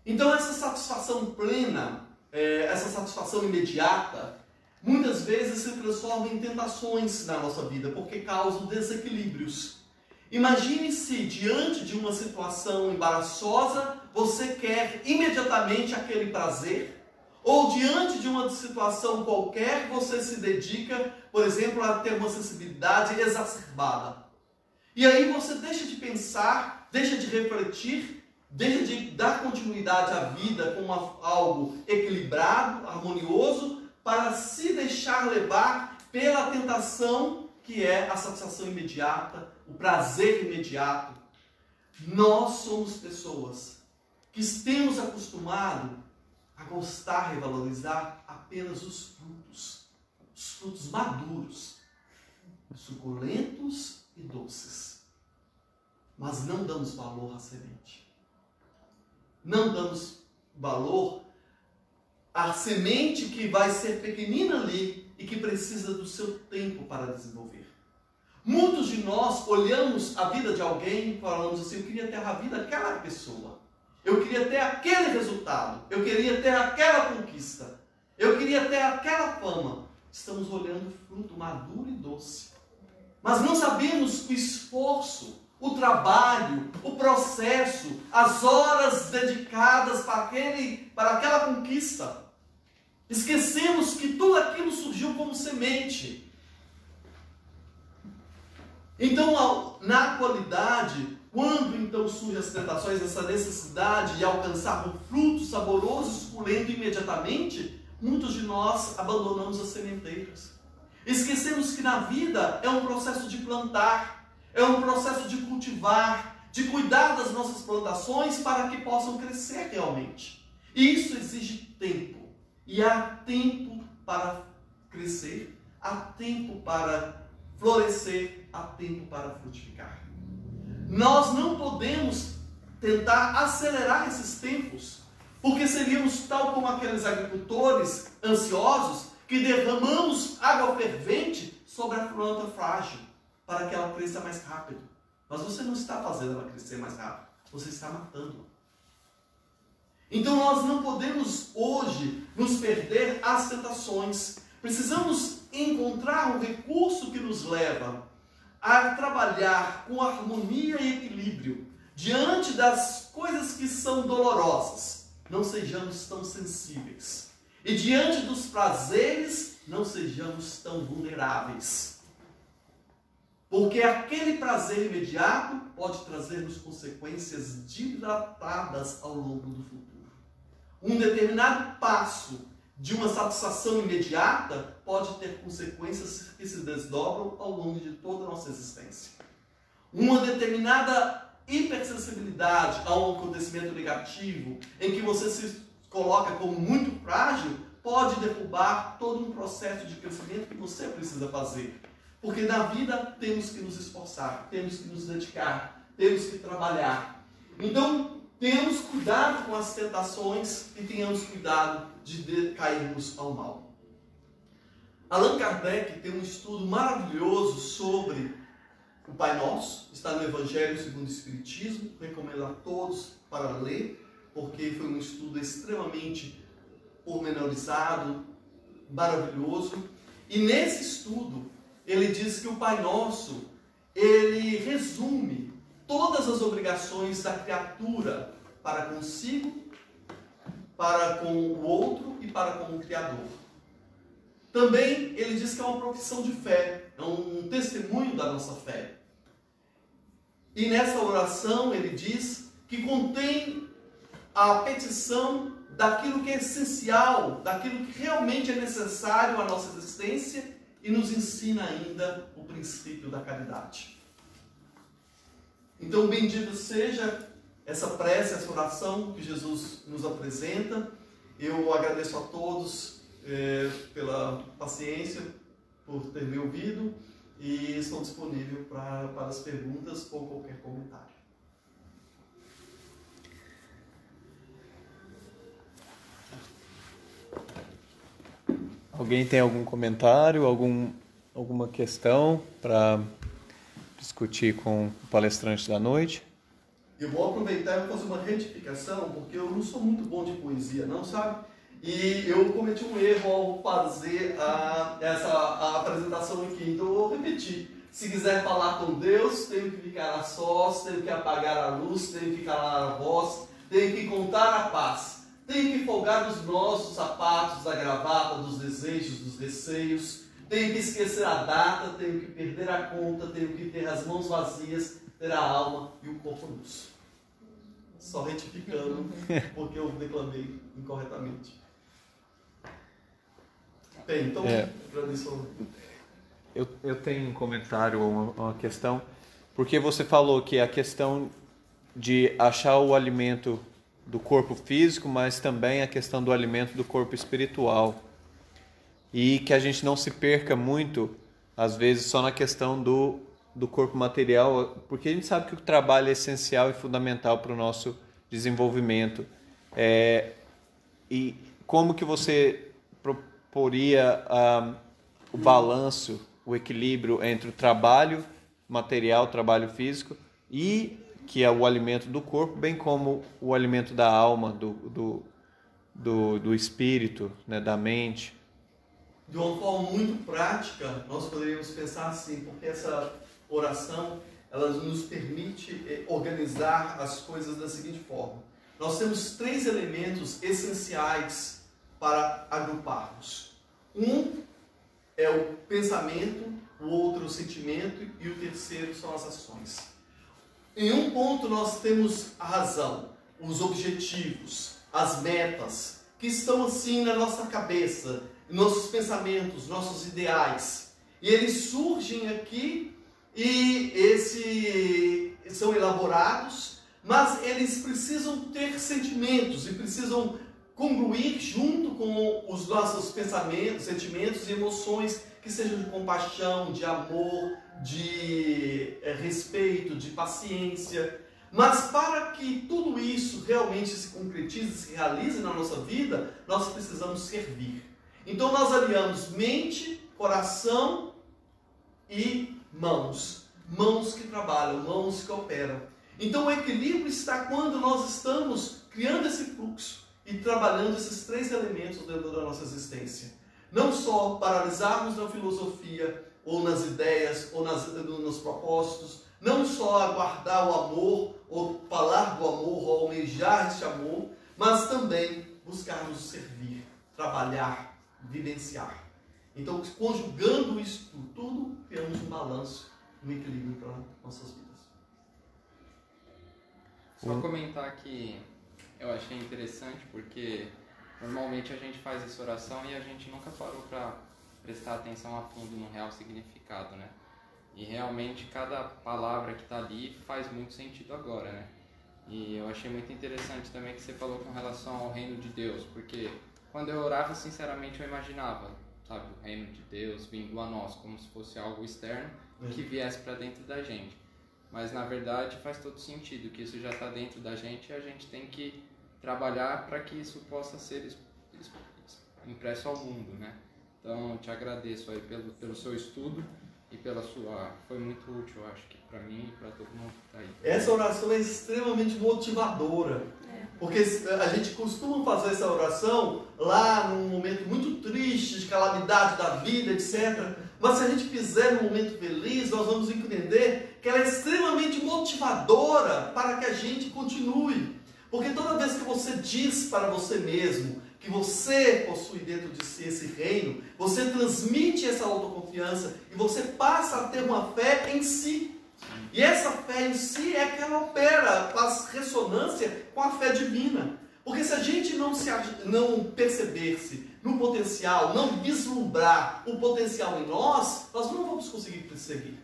Então, essa satisfação plena, essa satisfação imediata, muitas vezes se transforma em tentações na nossa vida, porque causam desequilíbrios. Imagine se, diante de uma situação embaraçosa, você quer imediatamente aquele prazer, ou diante de uma situação qualquer, você se dedica, por exemplo, a ter uma sensibilidade exacerbada. E aí você deixa de pensar, deixa de refletir, deixa de dar continuidade à vida como algo equilibrado, harmonioso, para se deixar levar pela tentação que é a satisfação imediata, o prazer imediato. Nós somos pessoas que temos acostumado a gostar e valorizar apenas os frutos maduros, suculentos e doces. Mas não damos valor à semente. Não damos valor à semente que vai ser pequenina ali e que precisa do seu tempo para desenvolver. Muitos de nós olhamos a vida de alguém e falamos assim: eu queria ter a vida daquela pessoa. Eu queria ter aquele resultado. Eu queria ter aquela conquista. Eu queria ter aquela fama. Estamos olhando fruto maduro e doce. Mas não sabemos o esforço, o trabalho, o processo, as horas dedicadas para aquela conquista. Esquecemos que tudo aquilo surgiu como semente. Então, na atualidade, quando então surgem as tentações, essa necessidade de alcançar um fruto saboroso e suculento imediatamente, muitos de nós abandonamos as sementeiras. Esquecemos que na vida é um processo de plantar, é um processo de cultivar, de cuidar das nossas plantações para que possam crescer realmente. E isso exige tempo. E há tempo para crescer, há tempo para florescer, há tempo para frutificar. Nós não podemos tentar acelerar esses tempos, porque seríamos tal como aqueles agricultores ansiosos que derramamos água fervente sobre a planta frágil para que ela cresça mais rápido. Mas você não está fazendo ela crescer mais rápido, você está matando-a. Então nós não podemos hoje nos perder às tentações. Precisamos encontrar um recurso que nos leva a trabalhar com harmonia e equilíbrio diante das coisas que são dolorosas. Não sejamos tão sensíveis. E diante dos prazeres, não sejamos tão vulneráveis. Porque aquele prazer imediato pode trazer-nos consequências dilatadas ao longo do futuro. Um determinado passo de uma satisfação imediata pode ter consequências que se desdobram ao longo de toda a nossa existência. Uma determinada hipersensibilidade a um acontecimento negativo, em que você se coloca como muito frágil, pode derrubar todo um processo de crescimento que você precisa fazer. Porque na vida temos que nos esforçar, temos que nos dedicar, temos que trabalhar. Então, tenhamos cuidado com as tentações e tenhamos cuidado de cairmos ao mal. Allan Kardec tem um estudo maravilhoso sobre o Pai Nosso, está no Evangelho segundo o Espiritismo, recomendo a todos para ler, porque foi um estudo extremamente pormenorizado, maravilhoso. E nesse estudo, ele diz que o Pai Nosso, ele resume todas as obrigações da criatura para consigo, para com o outro e para com o Criador. Também ele diz que é uma profissão de fé, é um testemunho da nossa fé. E nessa oração ele diz que contém a petição daquilo que é essencial, daquilo que realmente é necessário à nossa existência e nos ensina ainda o princípio da caridade. Então, bendito seja essa prece, essa oração que Jesus nos apresenta. Eu agradeço a todos pela paciência, por ter me ouvido, e estou disponível para as perguntas ou qualquer comentário. Alguém tem algum comentário, alguma questão para discutir com o palestrante da noite? Eu vou aproveitar e fazer uma retificação, porque eu não sou muito bom de poesia, não, sabe? E eu cometi um erro ao fazer a apresentação aqui, então eu vou repetir. Se quiser falar com Deus, tenho que ficar a sós, tenho que apagar a luz, tenho que calar a voz, tenho que contar a paz, tenho que folgar os nós, os sapatos, da gravata, dos desejos, dos receios, tenho que esquecer a data, tenho que perder a conta, tenho que ter as mãos vazias, ter a alma e o corpo nus. Só retificando, porque eu declamei incorretamente. Bem, então, agradeço. Eu tenho um comentário ou uma questão, porque você falou que a questão de achar o alimento do corpo físico, mas também a questão do alimento do corpo espiritual. E que a gente não se perca muito, às vezes, só na questão do corpo material, porque a gente sabe que o trabalho é essencial e fundamental para o nosso desenvolvimento. E como que você proporia o balanço, o equilíbrio entre o trabalho material, o trabalho físico, e que é o alimento do corpo, bem como o alimento da alma, do espírito, né, da mente? De uma forma muito prática, nós poderíamos pensar assim, porque essa oração, ela nos permite organizar as coisas da seguinte forma. Nós temos 3 elementos essenciais para agruparmos. Um é o pensamento, o outro o sentimento e o terceiro são as ações. Em um ponto nós temos a razão, os objetivos, as metas, que estão assim na nossa cabeça, nossos pensamentos, nossos ideais. E eles surgem aqui e são elaborados, mas eles precisam ter sentimentos e precisam congruir junto com os nossos pensamentos, sentimentos e emoções que sejam de compaixão, de amor, de respeito, de paciência. Mas para que tudo isso realmente se concretize, se realize na nossa vida, nós precisamos servir. Então nós aliamos mente, coração e mãos. Mãos que trabalham, mãos que operam. Então o equilíbrio está quando nós estamos criando esse fluxo e trabalhando esses 3 elementos dentro da nossa existência. Não só paralisarmos na filosofia, ou nas ideias, ou nos propósitos, não só aguardar o amor, ou falar do amor, ou almejar este amor, mas também buscarmos servir, trabalhar, vivenciar. Então, conjugando isso tudo, criamos um balanço, um equilíbrio para nossas vidas. Só comentar que eu achei interessante, porque normalmente a gente faz essa oração e a gente nunca parou para prestar atenção a fundo no real significado, né? E realmente cada palavra que está ali faz muito sentido agora, né? E eu achei muito interessante também que você falou com relação ao reino de Deus, porque quando eu orava, sinceramente, eu imaginava, sabe, o reino de Deus vindo a nós, como se fosse algo externo que viesse para dentro da gente. Mas, na verdade, faz todo sentido que isso já está dentro da gente e a gente tem que trabalhar para que isso possa ser impresso ao mundo, né? Então, eu te agradeço aí pelo seu estudo e pela sua... Foi muito útil, eu acho, que para mim e para todo mundo que está aí. Essa oração é extremamente motivadora. Porque a gente costuma fazer essa oração lá num momento muito triste, de calamidade da vida, etc. Mas se a gente fizer num momento feliz, nós vamos entender que ela é extremamente motivadora para que a gente continue. Porque toda vez que você diz para você mesmo que você possui dentro de si esse reino, você transmite essa autoconfiança e você passa a ter uma fé em si. E essa fé em si é que ela opera, faz ressonância com a fé divina. Porque se a gente não perceber-se no potencial, não vislumbrar o potencial em nós não vamos conseguir perseguir.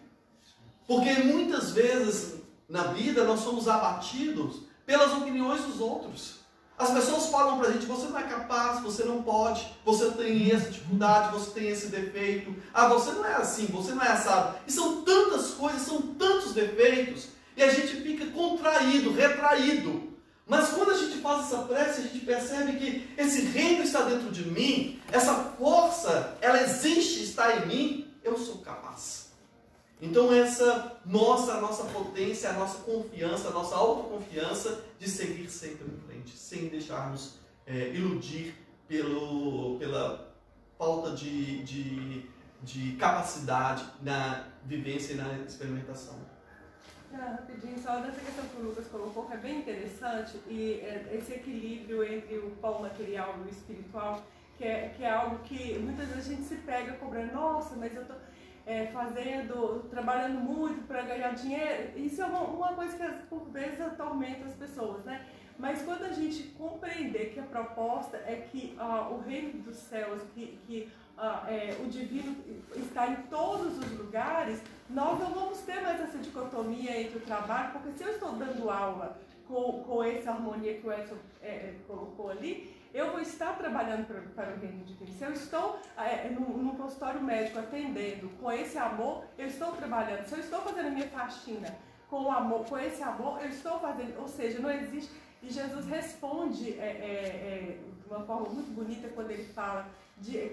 Porque muitas vezes na vida nós somos abatidos pelas opiniões dos outros. As pessoas falam pra gente, você não é capaz, você não pode, você tem essa dificuldade, você tem esse defeito, você não é assim, você não é assado. E são tantas coisas, são tantos defeitos, e a gente fica contraído, retraído. Mas quando a gente faz essa prece, a gente percebe que esse reino está dentro de mim, essa força, ela existe, está em mim, eu sou capaz. Então essa mostra a nossa potência, a nossa confiança, a nossa autoconfiança de seguir sempre em frente, sem deixarmos iludir pela falta de capacidade na vivência e na experimentação. Rapidinho, só nessa questão que o Lucas colocou, que é bem interessante, e esse equilíbrio entre o pão material e o espiritual, que é algo que muitas vezes a gente se pega cobrando, nossa, mas eu estou trabalhando muito para ganhar dinheiro. Isso é uma coisa que por vezes atormenta as pessoas, né? Mas quando a gente compreender que a proposta é que o reino dos céus, o divino está em todos os lugares, nós não vamos ter mais essa dicotomia entre o trabalho, porque se eu estou dando aula com essa harmonia que o Edson colocou ali, eu vou estar trabalhando para o reino de Cristo. Se eu estou no consultório médico atendendo com esse amor, eu estou trabalhando. Se eu estou fazendo a minha faxina com o amor, com esse amor, eu estou fazendo. Ou seja, não existe. E Jesus responde de uma forma muito bonita quando ele fala,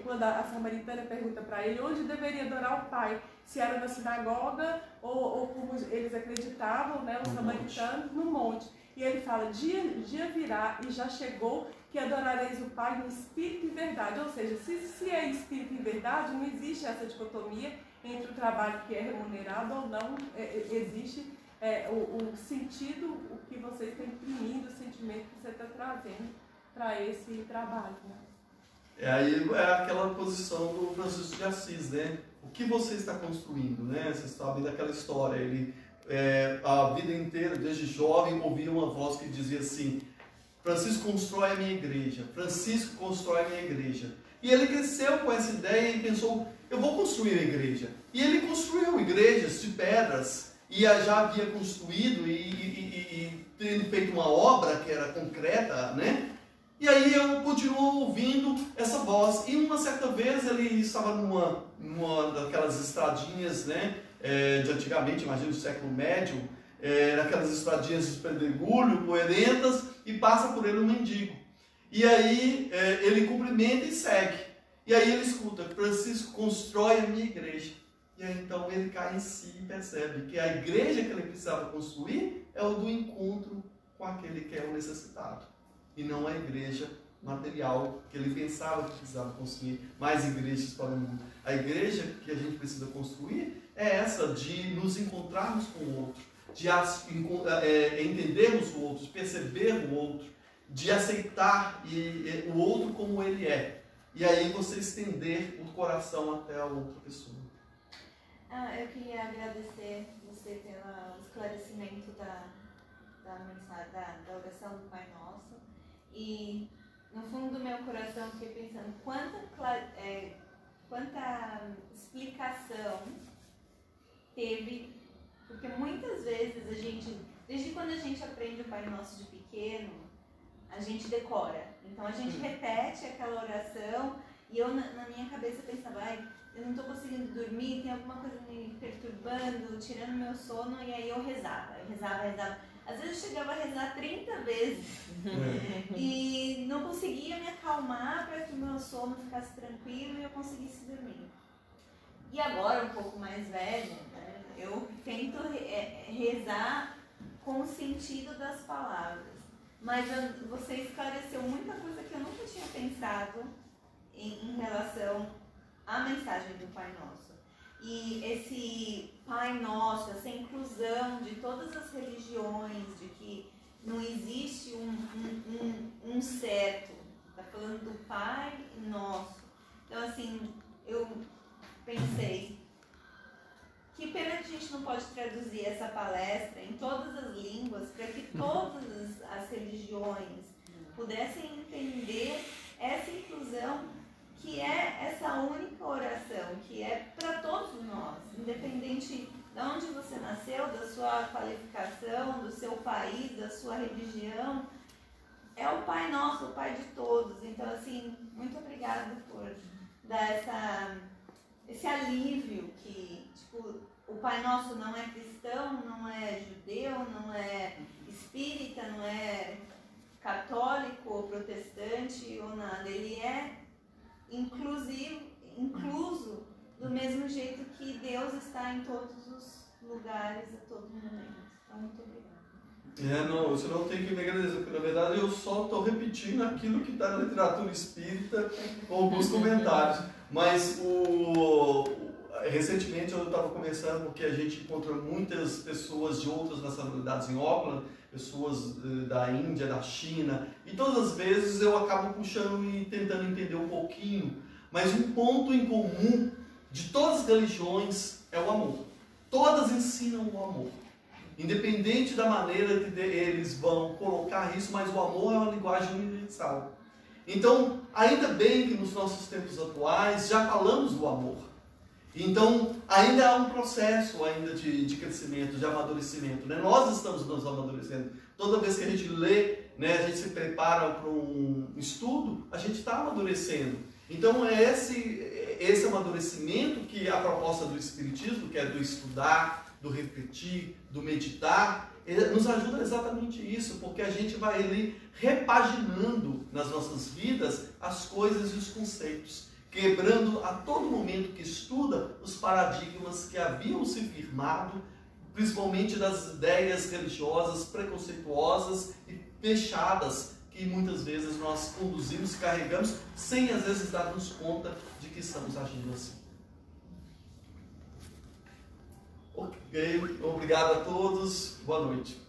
quando a samaritana pergunta para ele onde deveria adorar o Pai, se era na sinagoga ou como eles acreditavam, né, os samaritanos, no monte. E ele fala, dia virá e já chegou que adorareis o Pai no Espírito e verdade. Ou seja, se é Espírito e verdade, não existe essa dicotomia entre o trabalho que é remunerado ou não. Existe o sentido, o que você está imprimindo, o sentimento que você está trazendo para esse trabalho. Né? Aí é aquela posição do Francisco de Assis, né? O que você está construindo, né? Vocês sabem daquela história, ele a vida inteira, desde jovem, ouvia uma voz que dizia assim: Francisco constrói a minha igreja, Francisco constrói a minha igreja. E ele cresceu com essa ideia e pensou, eu vou construir a igreja. E ele construiu igrejas de pedras, e já havia construído e tendo feito uma obra que era concreta, né? E aí eu continuo ouvindo essa voz. E uma certa vez ele estava numa daquelas estradinhas, né? De antigamente, imagina do século médio, naquelas estradinhas de pedregulho, poeirentas, e passa por ele um mendigo. E aí ele cumprimenta e segue. E aí ele escuta, Francisco constrói a minha igreja. E aí então ele cai em si e percebe que a igreja que ele precisava construir é o do encontro com aquele que é o necessitado. E não a igreja material que ele pensava que precisava construir mais igrejas para o mundo. A igreja que a gente precisa construir é essa de nos encontrarmos com o outro, de entendermos o outro, de perceber o outro, de aceitar o outro como ele é. E aí você estender o coração até a outra pessoa. Eu queria agradecer você pelo esclarecimento da mensagem, da oração do Pai Nosso. E no fundo do meu coração eu fiquei pensando quanta explicação teve, porque muitas vezes a gente, desde quando a gente aprende o Pai Nosso de pequeno, a gente decora. Então a gente repete aquela oração e eu na minha cabeça pensava, eu não estou conseguindo dormir, tem alguma coisa me perturbando, tirando meu sono, e aí eu rezava. Às vezes eu chegava a rezar 30 vezes e não conseguia me acalmar para que o meu sono ficasse tranquilo e eu conseguisse dormir. E agora, um pouco mais velha, né, eu tento rezar com o sentido das palavras. Mas você esclareceu muita coisa que eu nunca tinha pensado em relação à mensagem do Pai Nosso. E esse Pai Nosso, essa inclusão de todas as religiões, de que não existe um certo, está falando do Pai Nosso. Então, assim, eu pensei, que pena que a gente não pode traduzir essa palestra em todas as línguas, para que todas as religiões pudessem entender essa inclusão, que é essa única oração, que é para todos nós, independente de onde você nasceu, da sua qualificação, do seu país, da sua religião, é o Pai Nosso, o Pai de todos. Então, assim, muito obrigada por dar esse alívio que, tipo, o Pai Nosso não é cristão, não é judeu, não é espírita, não é católico ou protestante ou nada. Ele é incluso do mesmo jeito que Deus está em todos os lugares, a todo momento. Então, muito obrigada. Não, você não tem que me agradecer, porque na verdade eu só estou repetindo aquilo que está na literatura espírita com alguns comentários. Mas recentemente eu estava conversando, porque a gente encontra muitas pessoas de outras nacionalidades em Auckland, pessoas da Índia, da China, e todas as vezes eu acabo puxando e tentando entender um pouquinho, mas um ponto em comum de todas as religiões é o amor. Todas ensinam o amor, independente da maneira que eles vão colocar isso, mas o amor é uma linguagem universal. Então, ainda bem que nos nossos tempos atuais já falamos do amor. Então, ainda há um processo ainda de crescimento, de amadurecimento, né? Nós estamos nos amadurecendo. Toda vez que a gente lê, né, a gente se prepara para um estudo, a gente está amadurecendo. Então, é esse amadurecimento que a proposta do Espiritismo, que é do estudar, do refletir, do meditar, nos ajuda exatamente isso, porque a gente vai ali repaginando nas nossas vidas as coisas e os conceitos, quebrando a todo momento que estuda os paradigmas que haviam se firmado, principalmente das ideias religiosas preconceituosas e fechadas, que muitas vezes nós conduzimos e carregamos sem às vezes darmos conta de que estamos agindo assim. Ok, obrigado a todos, boa noite.